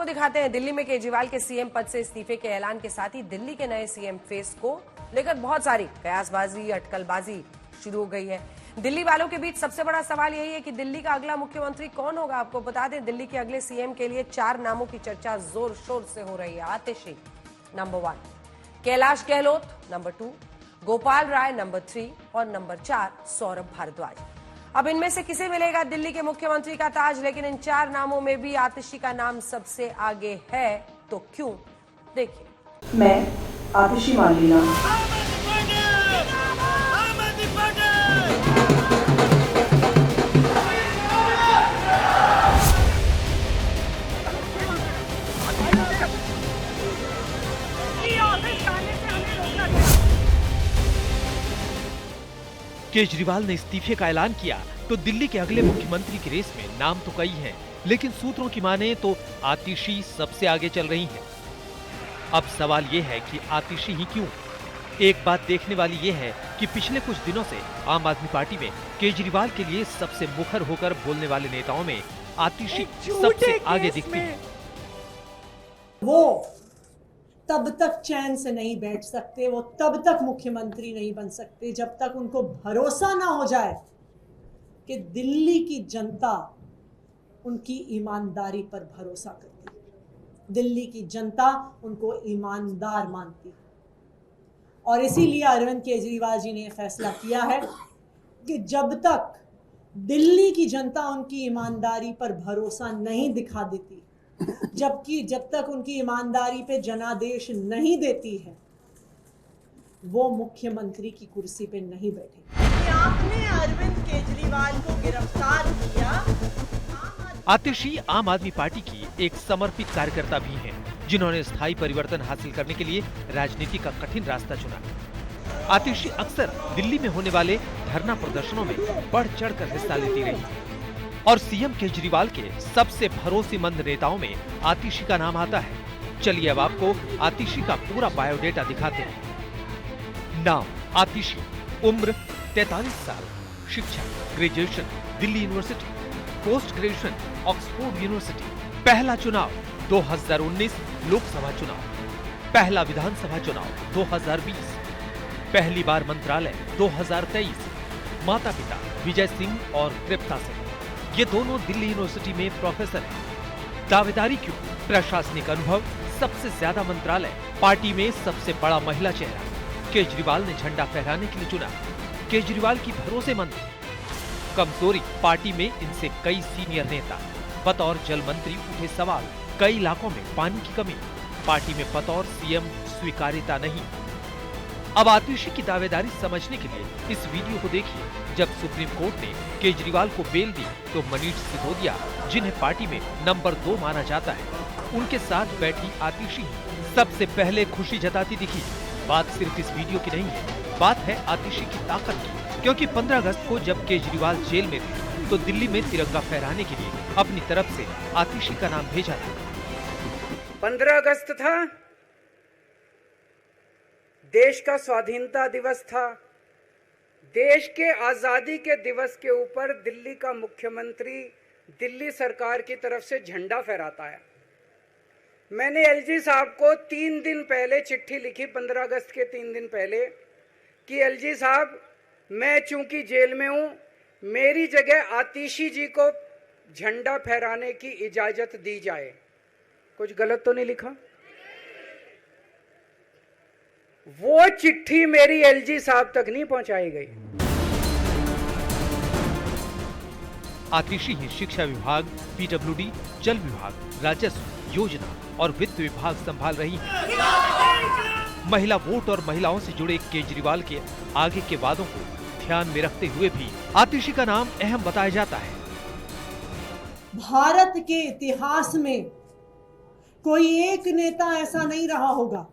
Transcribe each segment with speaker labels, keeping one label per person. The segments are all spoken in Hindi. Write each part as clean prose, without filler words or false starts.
Speaker 1: दिखाते हैं। दिल्ली में केजरीवाल के सीएम पद से इस्तीफे के ऐलान के साथ ही दिल्ली के नए सीएम फेस को लेकर बहुत सारी कयासबाजी, अटकलबाजी शुरू हो गई है। दिल्ली वालों के बीच सबसे बड़ा सवाल यही है कि दिल्ली का अगला मुख्यमंत्री कौन होगा। आपको बता दें, दिल्ली के अगले सीएम के लिए 4 नामों की चर्चा जोर शोर से हो रही है। आतिशी number 1, Kailash Gehlot number 2, Gopal Rai number 3 और नंबर 4 सौरभ भारद्वाज। अब इनमें से किसे मिलेगा दिल्ली के मुख्यमंत्री का ताज, लेकिन इन 4 नामों में भी आतिशी का नाम सबसे आगे है। तो क्यों, देखिए।
Speaker 2: मैं आतिशी मालिना
Speaker 3: केजरीवाल ने इस्तीफे का ऐलान किया तो दिल्ली के अगले मुख्यमंत्री की रेस में नाम तो कई हैं, लेकिन सूत्रों की माने तो आतिशी सबसे आगे चल रही हैं। अब सवाल ये है कि आतिशी ही क्यों? एक बात देखने वाली ये है कि पिछले कुछ दिनों से आम आदमी पार्टी में केजरीवाल के लिए सबसे मुखर होकर बोलने वाले नेताओं में आतिशी सबसे आगे दिखती है।
Speaker 4: वो तब तक चैन से नहीं बैठ सकते, वो तब तक मुख्यमंत्री नहीं बन सकते जब तक उनको भरोसा ना हो जाए कि दिल्ली की जनता उनकी ईमानदारी पर भरोसा करती है, दिल्ली की जनता उनको ईमानदार मानती है। और इसीलिए अरविंद केजरीवाल जी ने फैसला किया है कि जब तक दिल्ली की जनता उनकी ईमानदारी पर भरोसा नहीं दिखा देती, जब तक उनकी ईमानदारी पे जनादेश नहीं देती है, वो मुख्यमंत्री की कुर्सी पे नहीं बैठे।
Speaker 5: आपने अरविंद केजरीवाल को गिरफ्तार किया।
Speaker 3: आतिशी आम आदमी पार्टी की एक समर्पित कार्यकर्ता भी हैं, जिन्होंने स्थायी परिवर्तन हासिल करने के लिए राजनीति का कठिन रास्ता चुना। आतिशी अक्सर दिल्ली में होने वाले धरना प्रदर्शनों में बढ़ चढ़कर हिस्सा लेती रही और सीएम केजरीवाल के सबसे भरोसेमंद नेताओं में आतिशी का नाम आता है। चलिए अब आपको आतिशी का पूरा बायोडेटा दिखाते हैं। नाम आतिशी, उम्र 43 साल, शिक्षा graduation Delhi university, post graduation Oxford university. पहला चुनाव 2019 लोकसभा चुनाव, पहला विधानसभा चुनाव 2020, पहली बार मंत्रालय 2023। माता पिता विजय सिंह और तृप्ता सिंह, ये दोनों दिल्ली यूनिवर्सिटी में प्रोफेसर हैं। दावेदारी क्यों? प्रशासनिक अनुभव, सबसे ज्यादा मंत्रालय, पार्टी में सबसे बड़ा महिला चेहरा। केजरीवाल ने झंडा फहराने के लिए चुना। केजरीवाल की भरोसेमंद। कमजोरी, पार्टी में इनसे कई सीनियर नेता। बतौर जल मंत्री उठे सवाल, कई इलाकों में पानी की कमी, पार्टी में बतौर सीएम स्वीकार्यता नहीं। अब आतिशी की दावेदारी समझने के लिए इस वीडियो को देखिए। जब सुप्रीम कोर्ट ने केजरीवाल को बेल दी तो मनीष सिसोदिया, जिन्हें पार्टी में नंबर 2 माना जाता है, उनके साथ बैठी आतिशी सबसे पहले खुशी जताती दिखी। बात सिर्फ इस वीडियो की नहीं है, बात है आतिशी की ताकत की, क्योंकि 15 अगस्त को जब केजरीवाल जेल में थे तो दिल्ली में तिरंगा फहराने के लिए अपनी तरफ से आतिशी का नाम भेजा था।
Speaker 6: 15 अगस्त था, देश का स्वाधीनता दिवस था। देश के आजादी के दिवस के ऊपर दिल्ली का मुख्यमंत्री दिल्ली सरकार की तरफ से झंडा फहराता है। मैंने एलजी साहब को 3 दिन पहले चिट्ठी लिखी, 15 अगस्त के 3 दिन पहले, कि एलजी साहब, मैं चूंकि जेल में हूं, मेरी जगह आतिशी जी को झंडा फहराने की इजाजत दी जाए। कुछ गलत तो नहीं लिखा? वो चिट्ठी मेरी एलजी साहब तक नहीं पहुंचाई गई।
Speaker 3: आतिशी ही शिक्षा विभाग, पीडब्ल्यूडी, जल विभाग, राजस्व, योजना और वित्त विभाग संभाल रही हैं। महिला वोट और महिलाओं से जुड़े केजरीवाल के आगे के वादों को ध्यान में रखते हुए भी आतिशी का नाम अहम बताया जाता है।
Speaker 4: भारत के इतिहास में कोई एक नेता ऐसा नहीं रहा होगा,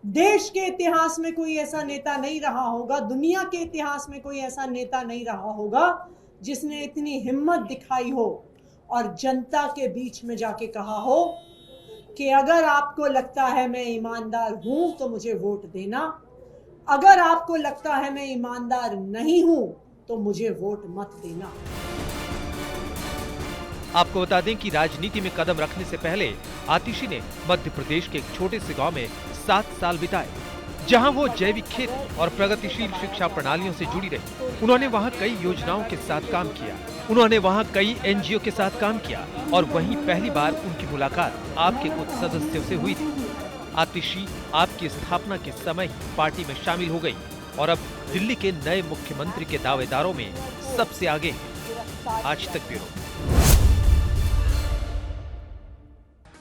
Speaker 4: देश के इतिहास में कोई ऐसा नेता नहीं रहा होगा, दुनिया के इतिहास में कोई ऐसा नेता नहीं रहा होगा जिसने इतनी हिम्मत दिखाई हो और जनता के बीच में जाके कहा हो कि अगर आपको लगता है मैं ईमानदार हूं तो मुझे वोट देना, अगर आपको लगता है मैं ईमानदार नहीं हूं तो मुझे वोट मत देना।
Speaker 3: आपको बता दें कि राजनीति में कदम रखने से पहले आतिशी ने मध्य प्रदेश के एक छोटे से गांव में 7 साल बिताए, जहां वो जैविक खेती और प्रगतिशील शिक्षा प्रणालियों से जुड़ी रही। उन्होंने वहां कई योजनाओं के साथ काम किया, उन्होंने वहां कई एनजीओ के साथ काम किया और वहीं पहली बार उनकी मुलाकात आपके कुछ सदस्यों से हुई थी। आतिशी आपकी स्थापना के समय ही पार्टी में शामिल हो गई और अब दिल्ली के नए मुख्यमंत्री के दावेदारों में सबसे आगे है। आज तक ब्यूरो।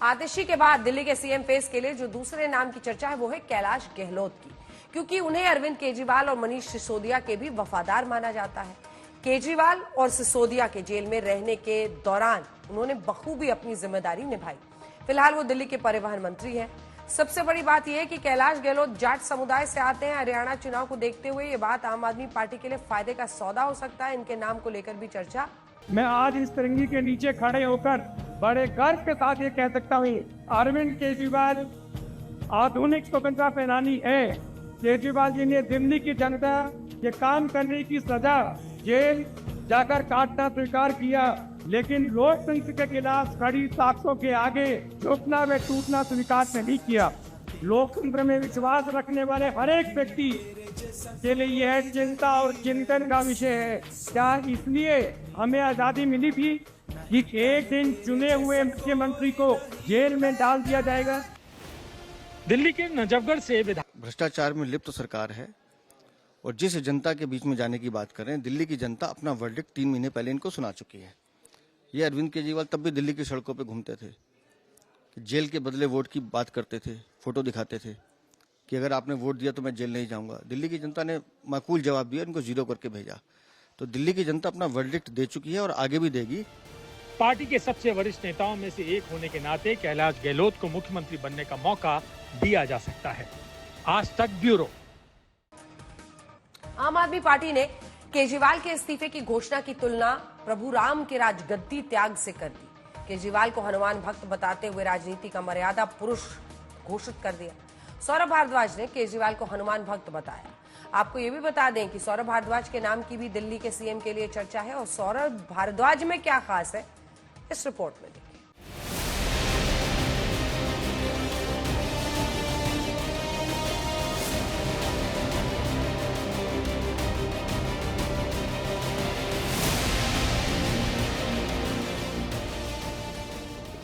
Speaker 1: आतिशी के बाद दिल्ली के सीएम फेस के लिए जो दूसरे नाम की चर्चा है वो है कैलाश गहलोत की, क्योंकि उन्हें अरविंद केजरीवाल और मनीष सिसोदिया के भी वफादार माना जाता है। केजरीवाल और सिसोदिया के जेल में रहने के दौरान उन्होंने बखूबी अपनी जिम्मेदारी निभाई। फिलहाल वो दिल्ली के परिवहन मंत्री हैं। सबसे बड़ी बात यह है कि कैलाश गहलोत जाट समुदाय से आते हैं। हरियाणा चुनाव को देखते हुए ये बात आम आदमी पार्टी के लिए फायदे का सौदा हो सकता है। इनके नाम को लेकर भी चर्चा।
Speaker 7: मैं आज इस तिरंगे के नीचे खड़े होकर बड़े गर्व के साथ ये कह सकता हूँ, अरविंद केजरीवाल आधुनिक स्वतंत्रता सेनानी है। केजरीवाल जी ने दिल्ली की जनता के काम करने की सजा जेल जाकर काटना स्वीकार किया, लेकिन लोकतंत्र के खिलाफ खड़ी ताकतों के आगे झुकना व टूटना स्वीकार नहीं किया। लोकतंत्र में विश्वास रखने वाले हर एक व्यक्ति के लिए यह चिंता और चिंतन का विषय है। क्या इसलिए हमें आजादी मिली थी कि एक दिन चुने हुए मुख्यमंत्री को जेल में डाल दिया जाएगा?
Speaker 8: दिल्ली के नजफगढ़ से
Speaker 9: भ्रष्टाचार में लिप्त सरकार है और जिस जनता के बीच में जाने की बात कर रहे हैं, दिल्ली की जनता अपना वर्डिक्ट 3 महीने पहले इनको सुना चुकी है। ये अरविंद केजरीवाल तब भी दिल्ली की सड़कों पे घूमते थे, जेल के बदले वोट की बात करते थे, फोटो दिखाते थे कि अगर आपने वोट दिया तो मैं जेल नहीं जाऊंगा। दिल्ली की जनता ने माकूल जवाब दिया, इनको 0 करके भेजा। तो दिल्ली की जनता अपना वर्डिक्ट दे चुकी है और आगे भी देगी।
Speaker 8: पार्टी के सबसे वरिष्ठ नेताओं में से एक होने के नाते कैलाश गहलोत को मुख्यमंत्री बनने का मौका दिया जा सकता है। आज तक ब्यूरो।
Speaker 1: आम आदमी पार्टी ने केजरीवाल के इस्तीफे की घोषणा की तुलना प्रभु राम के राजगद्दी त्याग से कर दी। केजरीवाल को हनुमान भक्त बताते हुए राजनीति का मर्यादा पुरुष घोषित कर दिया। सौरभ भारद्वाज ने केजरीवाल को हनुमान भक्त बताया। आपको ये भी बता दें कि सौरभ भारद्वाज के नाम की भी दिल्ली के सीएम के लिए चर्चा है। और सौरभ भारद्वाज में क्या खास है, इस रिपोर्ट में देखिए।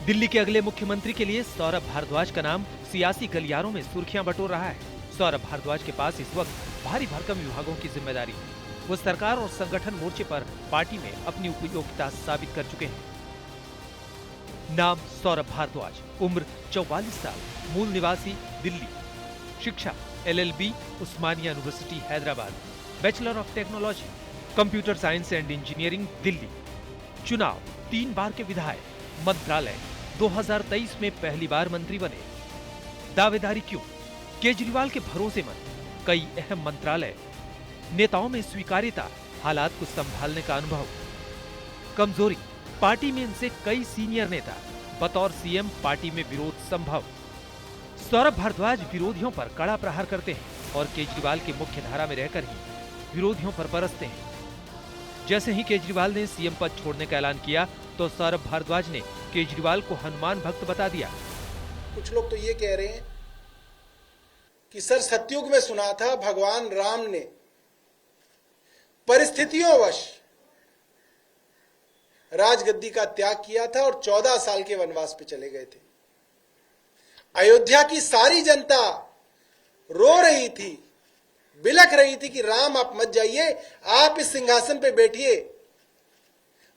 Speaker 3: दिल्ली के अगले मुख्यमंत्री के लिए सौरभ भारद्वाज का नाम सियासी गलियारों में सुर्खियां बटोर रहा है। सौरभ भारद्वाज के पास इस वक्त भारी भरकम विभागों की जिम्मेदारी है। वो सरकार और संगठन मोर्चे पर पार्टी में अपनी उपयोगिता साबित कर चुके हैं। नाम सौरभ भारद्वाज, उम्र 44 साल, मूल निवासी दिल्ली, शिक्षा LLB Osmania university Hyderabad, bachelor of technology computer science and engineering Delhi, चुनाव 3 बार के विधायक, मंत्रालय 2023 में पहली बार मंत्री बने। दावेदारी क्यों? केजरीवाल के भरोसेमंद, कई अहम मंत्रालय, नेताओं में स्वीकार्यता, हालात को संभालने का अनुभव। कमजोरी, पार्टी में इनसे कई सीनियर नेता, बतौर सीएम पार्टी में विरोध संभव। सौरभ भारद्वाज विरोधियों पर कड़ा प्रहार करते हैं और केजरीवाल की मुख्य धारा में रहकर ही विरोधियों पर बरसते हैं। जैसे ही केजरीवाल ने सीएम पद छोड़ने का ऐलान किया तो सौरभ भारद्वाज ने केजरीवाल को हनुमान भक्त बता दिया।
Speaker 10: कुछ लोग तो ये कह रहे हैं कि सर सतयुग में सुना था भगवान राम ने परिस्थितियोंवश राजगद्दी का त्याग किया था और 14 साल के वनवास पे चले गए थे। अयोध्या की सारी जनता रो रही थी, बिलख रही थी कि राम आप मत जाइए, आप इस सिंहासन पे बैठिए।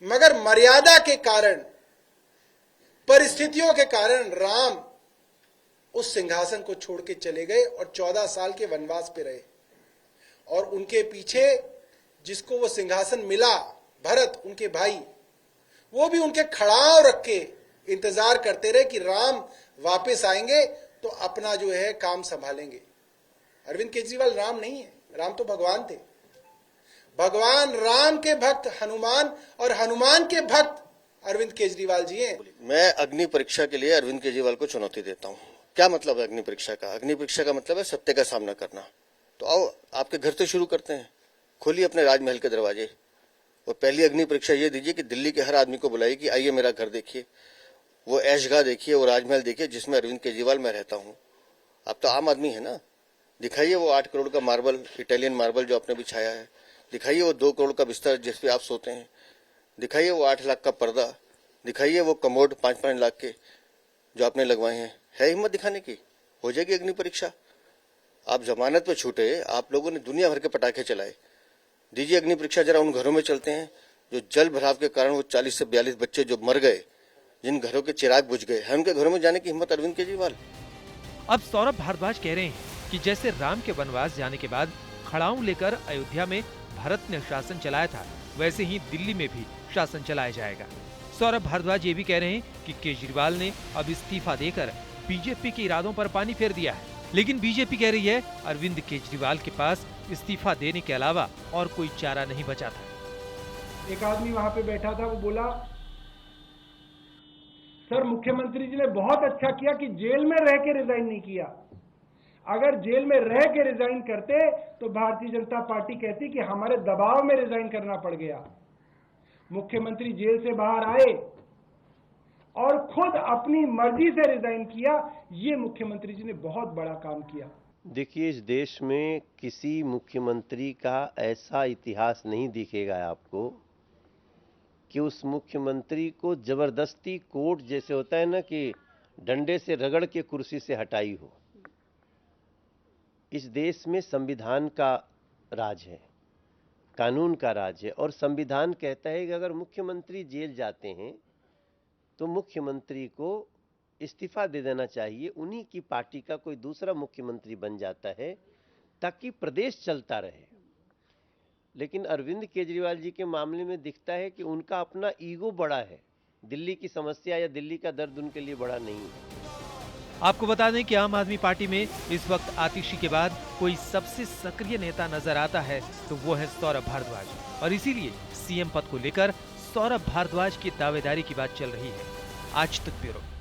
Speaker 10: मगर मर्यादा के कारण, परिस्थितियों के कारण राम उस सिंहासन को छोड़ के चले गए और 14 साल के वनवास पे रहे। और उनके पीछे जिसको वो सिंहासन मिला, भरत उनके भाई, वो भी उनके खड़ाव रख के इंतजार करते रहे कि राम वापस आएंगे तो अपना जो है काम संभालेंगे। अरविंद केजरीवाल राम नहीं है, राम तो भगवान थे। भगवान राम के भक्त हनुमान और हनुमान के भक्त अरविंद केजरीवाल जी हैं।
Speaker 9: मैं अग्नि परीक्षा के लिए अरविंद केजरीवाल को चुनौती देता हूं। क्या मतलब है अग्नि परीक्षा का? अग्नि परीक्षा का मतलब है सत्य का सामना करना। तो आओ आपके घर से शुरू करते हैं। खोलिए अपने राजमहल के दरवाजे, और पहली अग्नि परीक्षा ये दीजिए कि दिल्ली के हर आदमी को बुलाइए कि आइए मेरा घर देखिए, वो ऐशगाह देखिए, वो राजमहल देखिए जिसमें अरविंद केजरीवाल मैं रहता हूँ। आप तो आम आदमी है ना, दिखाइए वो 8 करोड़ का मार्बल, इटालियन मार्बल जो आपने बिछाया है, दिखाइए वो 2 करोड़ का बिस्तर जिस पे आप सोते हैं, दिखाइए वो 8 लाख का पर्दा, दिखाइए वो कमोड 5-5 लाख के जो आपने लगवाए हैं। है हिम्मत दिखाने की? हो जाएगी अग्नि परीक्षा। आप जमानत पे छूटे, आप लोगों ने दुनिया भर के पटाखे चलाए, दीजिए अग्नि परीक्षा। जरा उन घरों में चलते हैं जो जल भराव के कारण वो 40 से 42 बच्चे जो मर गए, जिन घरों के चिराग बुझ गए, है उनके घरों में जाने की हिम्मत अरविंद केजरीवाल?
Speaker 3: अब सौरभ भारद्वाज कह रहे हैं कि जैसे राम के वनवास जाने के बाद खड़ाऊं लेकर अयोध्या में भारत ने शासन चलाया था, वैसे ही दिल्ली में भी शासन चलाया जाएगा। सौरभ भारद्वाज ये भी कह रहे हैं कि केजरीवाल ने अब इस्तीफा देकर बीजेपी के इरादों पर पानी फेर दिया है, लेकिन बीजेपी कह रही है अरविंद केजरीवाल के पास इस्तीफा देने के अलावा और कोई चारा नहीं बचा था।
Speaker 7: एक आदमी वहां पे बैठा था, वो बोला सर मुख्यमंत्री जी ने बहुत अच्छा किया कि जेल में रह के रिजाइन नहीं किया। अगर जेल में रह के रिजाइन करते तो भारतीय जनता पार्टी कहती कि हमारे दबाव में रिजाइन करना पड़ गया। मुख्यमंत्री जेल से बाहर आए और खुद अपनी मर्जी से रिजाइन किया। ये मुख्यमंत्री जी ने बहुत बड़ा काम किया।
Speaker 11: देखिए, इस देश में किसी मुख्यमंत्री का ऐसा इतिहास नहीं दिखेगा आपको कि उस मुख्यमंत्री को जबरदस्ती कोर्ट जैसे होता है ना कि डंडे से रगड़ के कुर्सी से हटाई हो। इस देश में संविधान का राज है, कानून का राज है, और संविधान कहता है कि अगर मुख्यमंत्री जेल जाते हैं तो मुख्यमंत्री को इस्तीफा दे देना चाहिए, उन्हीं की पार्टी का कोई दूसरा मुख्यमंत्री बन जाता है ताकि प्रदेश चलता रहे। लेकिन अरविंद केजरीवाल जी के मामले में दिखता है कि उनका अपना ईगो बड़ा है, दिल्ली की समस्या या दिल्ली का दर्द उनके लिए बड़ा नहीं है।
Speaker 3: आपको बता दें कि आम आदमी पार्टी में इस वक्त आतिशी के बाद कोई सबसे सक्रिय नेता नजर आता है तो वो है सौरभ भारद्वाज, और इसीलिए सीएम पद को लेकर सौरभ भारद्वाज की दावेदारी की बात चल रही है। आज तक ब्यूरो।